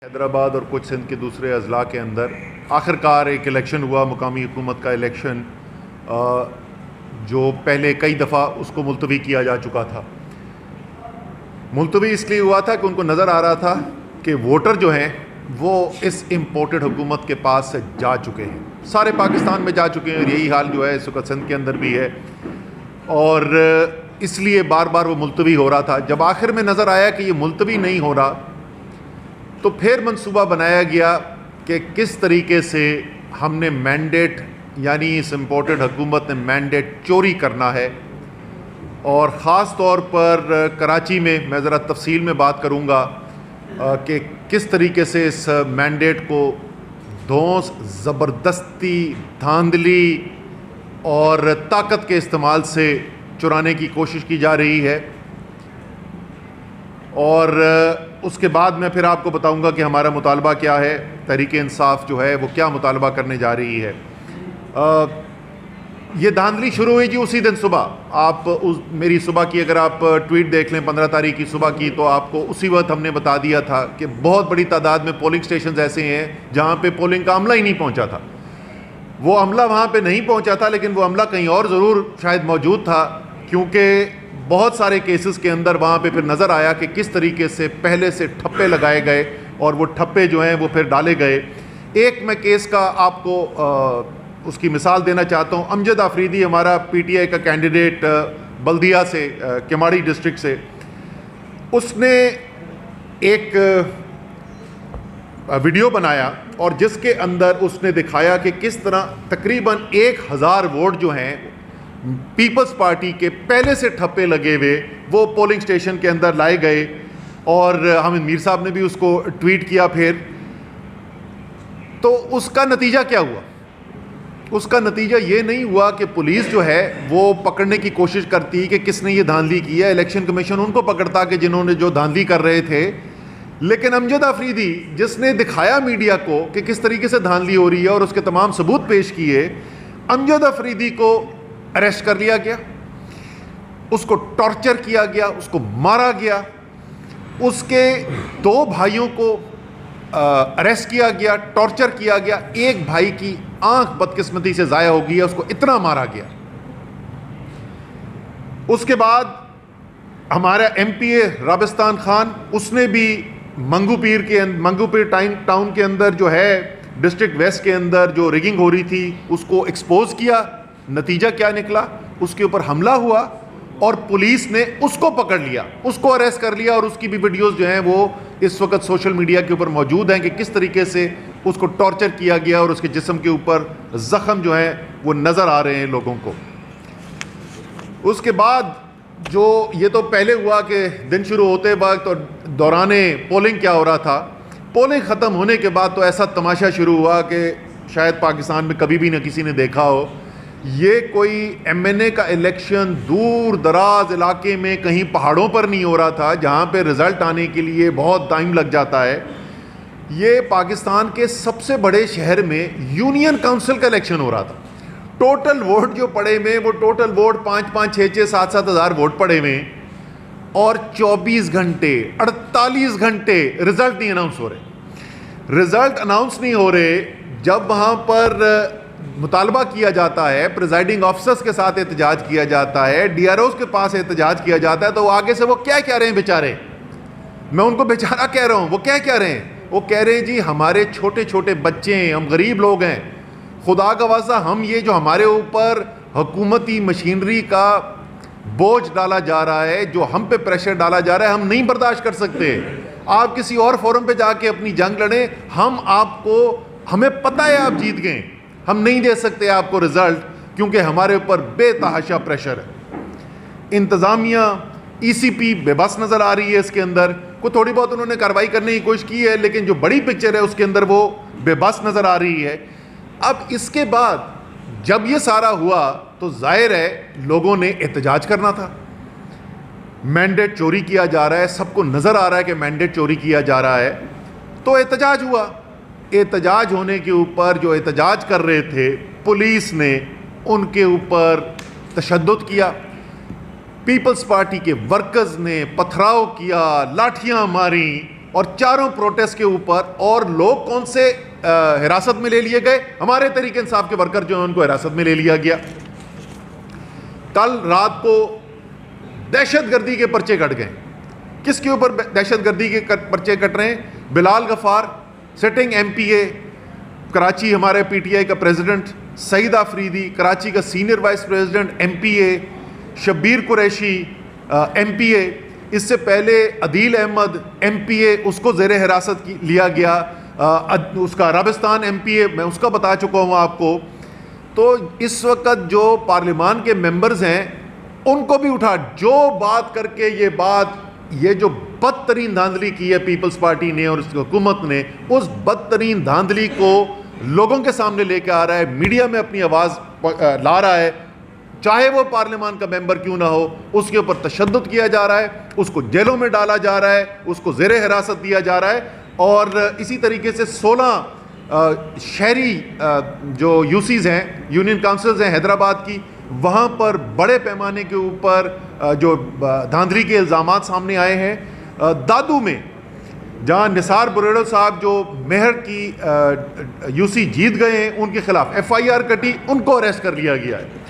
حیدرآباد اور کچھ سندھ کے دوسرے اضلاع کے اندر آخر کار ایک الیکشن ہوا، مقامی حکومت کا الیکشن، جو پہلے کئی دفعہ اس کو ملتوی کیا جا چکا تھا۔ ملتوی اس لیے ہوا تھا کہ ان کو نظر آ رہا تھا کہ ووٹر جو ہیں وہ اس امپورٹڈ حکومت کے پاس سے جا چکے ہیں، سارے پاکستان میں جا چکے ہیں، اور یہی حال جو ہے اس وقت سندھ کے اندر بھی ہے، اور اس لیے بار بار وہ ملتوی ہو رہا تھا۔ جب آخر میں نظر آیا کہ یہ ملتوی نہیں ہو رہا تو پھر منصوبہ بنایا گیا کہ کس طریقے سے ہم نے مینڈیٹ، یعنی اس امپورٹڈ حکومت نے مینڈیٹ چوری کرنا ہے، اور خاص طور پر کراچی میں میں ذرا تفصیل میں بات کروں گا کہ کس طریقے سے اس مینڈیٹ کو دھونس، زبردستی، دھاندلی اور طاقت کے استعمال سے چرانے کی کوشش کی جا رہی ہے۔ اور اس کے بعد میں پھر آپ کو بتاؤں گا کہ ہمارا مطالبہ کیا ہے، تحریک انصاف جو ہے وہ کیا مطالبہ کرنے جا رہی ہے۔ یہ دھاندلی شروع ہوئی جی اسی دن صبح، آپ میری صبح کی اگر آپ ٹویٹ دیکھ لیں 15 تاریخ کی صبح کی، تو آپ کو اسی وقت ہم نے بتا دیا تھا کہ بہت بڑی تعداد میں پولنگ سٹیشنز ایسے ہیں جہاں پہ پولنگ کا عملہ ہی نہیں پہنچا تھا۔ وہ عملہ وہاں پہ نہیں پہنچا تھا، لیکن وہ عملہ کہیں اور ضرور شاید موجود تھا، کیونکہ بہت سارے کیسز کے اندر وہاں پہ پھر نظر آیا کہ کس طریقے سے پہلے سے ٹھپے لگائے گئے، اور وہ ٹھپے جو ہیں وہ پھر ڈالے گئے۔ ایک میں کیس کا آپ کو اس کی مثال دینا چاہتا ہوں۔ امجد آفریدی ہمارا پی ٹی آئی کا کینڈیڈیٹ بلدیہ سے، کیماڑی ڈسٹرکٹ سے، اس نے ایک ویڈیو بنایا اور جس کے اندر اس نے دکھایا کہ کس طرح تقریباً 1000 ووٹ جو ہیں پیپلز پارٹی کے پہلے سے ٹھپے لگے ہوئے وہ پولنگ سٹیشن کے اندر لائے گئے، اور حامد میر صاحب نے بھی اس کو ٹویٹ کیا پھر۔ تو اس کا نتیجہ کیا ہوا؟ اس کا نتیجہ یہ نہیں ہوا کہ پولیس جو ہے وہ پکڑنے کی کوشش کرتی کہ کس نے یہ دھاندلی کی ہے، الیکشن کمیشن ان کو پکڑتا کہ جنہوں نے جو دھاندلی کر رہے تھے، لیکن امجد آفریدی جس نے دکھایا میڈیا کو کہ کس طریقے سے دھاندلی ہو رہی ہے اور اس کے تمام ثبوت پیش کیے، امجد آفریدی کو اریسٹ کر لیا گیا، اس کو ٹارچر کیا گیا، اس کو مارا گیا، اس کے 2 بھائیوں کو اریسٹ کیا گیا، ٹارچر کیا گیا، ایک بھائی کی آنکھ بدقسمتی سے ضائع ہو گئی ہے، اس کو اتنا مارا گیا۔ اس کے بعد ہمارا ایم پی اے رابستان خان، اس نے بھی منگو پیر ٹاؤن کے اندر جو ہے ڈسٹرکٹ ویسٹ کے اندر جو ریگنگ ہو رہی تھی اس کو ایکسپوز کیا۔ نتیجہ کیا نکلا؟ اس کے اوپر حملہ ہوا اور پولیس نے اس کو پکڑ لیا، اس کو اریسٹ کر لیا، اور اس کی بھی ویڈیوز جو ہیں وہ اس وقت سوشل میڈیا کے اوپر موجود ہیں کہ کس طریقے سے اس کو ٹارچر کیا گیا، اور اس کے جسم کے اوپر زخم جو ہیں وہ نظر آ رہے ہیں لوگوں کو۔ اس کے بعد جو یہ تو پہلے ہوا کہ دن شروع ہوتے وقت اور دوران پولنگ کیا ہو رہا تھا، پولنگ ختم ہونے کے بعد تو ایسا تماشا شروع ہوا کہ شاید پاکستان میں کبھی بھی نہ کسی نے دیکھا ہو۔ یہ کوئی ایم این اے کا الیکشن دور دراز علاقے میں کہیں پہاڑوں پر نہیں ہو رہا تھا جہاں پہ رزلٹ آنے کے لیے بہت ٹائم لگ جاتا ہے۔ یہ پاکستان کے سب سے بڑے شہر میں یونین کاؤنسل کا الیکشن ہو رہا تھا۔ ٹوٹل ووٹ جو پڑے ہوئے وہ ٹوٹل ووٹ 5-5, 6-6, 7-7 ہزار ووٹ پڑے ہوئے، اور 24 گھنٹے 48 گھنٹے رزلٹ نہیں اناؤنس ہو رہے۔ رزلٹ اناؤنس نہیں ہو رہے جب وہاں پر مطالبہ کیا جاتا ہے، پریزائڈنگ آفیسرز کے ساتھ احتجاج کیا جاتا ہے، ڈی آر اوز کے پاس احتجاج کیا جاتا ہے، تو وہ آگے سے وہ کیا کہہ رہے ہیں بیچارے؟ میں ان کو بیچارہ کہہ رہا ہوں، وہ کیا کہہ رہے ہیں؟ وہ کہہ رہے ہیں جی ہمارے چھوٹے چھوٹے بچے ہیں، ہم غریب لوگ ہیں، خدا کا واسطہ ہم یہ جو ہمارے اوپر حکومتی مشینری کا بوجھ ڈالا جا رہا ہے، جو ہم پہ پریشر ڈالا جا رہا ہے، ہم نہیں برداشت کر سکتے۔ آپ کسی اور فورم پہ جا کے اپنی جنگ لڑیں، ہمیں پتہ ہے آپ جیت گئے، ہم نہیں دے سکتے آپ کو رزلٹ، کیونکہ ہمارے اوپر بے تحاشا پریشر ہے۔ انتظامیہ ای سی پی بے بس نظر آ رہی ہے، اس کے اندر کوئی تھوڑی بہت انہوں نے کارروائی کرنے کی کوشش کی ہے، لیکن جو بڑی پکچر ہے اس کے اندر وہ بے بس نظر آ رہی ہے۔ اب اس کے بعد جب یہ سارا ہوا تو ظاہر ہے لوگوں نے احتجاج کرنا تھا۔ مینڈیٹ چوری کیا جا رہا ہے، سب کو نظر آ رہا ہے کہ مینڈیٹ چوری کیا جا رہا ہے، تو احتجاج ہوا۔ احتجاج ہونے کے اوپر جو احتجاج کر رہے تھے پولیس نے ان کے اوپر تشدد کیا، پیپلز پارٹی کے ورکرز نے پتھراؤ کیا، لاٹھیاں ماری، اور چاروں پروٹیسٹ کے اوپر، اور لوگ کون سے حراست میں لے لیے گئے؟ ہمارے تحریک انصاف کے ورکر جو ہیں ان کو حراست میں لے لیا گیا۔ کل رات کو دہشت گردی کے پرچے کٹ گئے۔ کس کے اوپر دہشت گردی کے پرچے کٹ رہے ہیں؟ بلال غفار سٹنگ ایم پی اے کراچی، ہمارے پی ٹی آئی کا پریزیڈنٹ، سعید آفریدی کراچی کا senior vice president M P A, Shabbir Qureshi M P A, اس سے پہلے عدیل احمد ایم پی اے، اس کو زیر حراست لیا گیا، اس کا رابستان ایم پی اے میں اس کا بتا چکا ہوں آپ کو۔ تو اس وقت جو پارلیمان کے ممبرز ہیں ان کو بھی اٹھا، جو بات کر کے یہ جو بدترین دھاندلی کی ہے پیپلز پارٹی نے اور اس حکومت نے، اس بدترین دھاندلی کو لوگوں کے سامنے لے کے آ رہا ہے، میڈیا میں اپنی آواز لا رہا ہے، چاہے وہ پارلیمان کا ممبر کیوں نہ ہو، اس کے اوپر تشدد کیا جا رہا ہے، اس کو جیلوں میں ڈالا جا رہا ہے، اس کو زیر حراست دیا جا رہا ہے۔ اور اسی طریقے سے 16 شہری جو یوسیز ہیں، یونین کاؤنسلز ہیں حیدرآباد کی، وہاں پر بڑے پیمانے کے اوپر جو دھاندلی کے الزامات سامنے آئے ہیں۔ دادو میں جہاں نثار بریڑو صاحب جو مہر کی یوسی جیت گئے ہیں، ان کے خلاف ایف آئی آر کٹی، ان کو اریسٹ کر لیا گیا ہے۔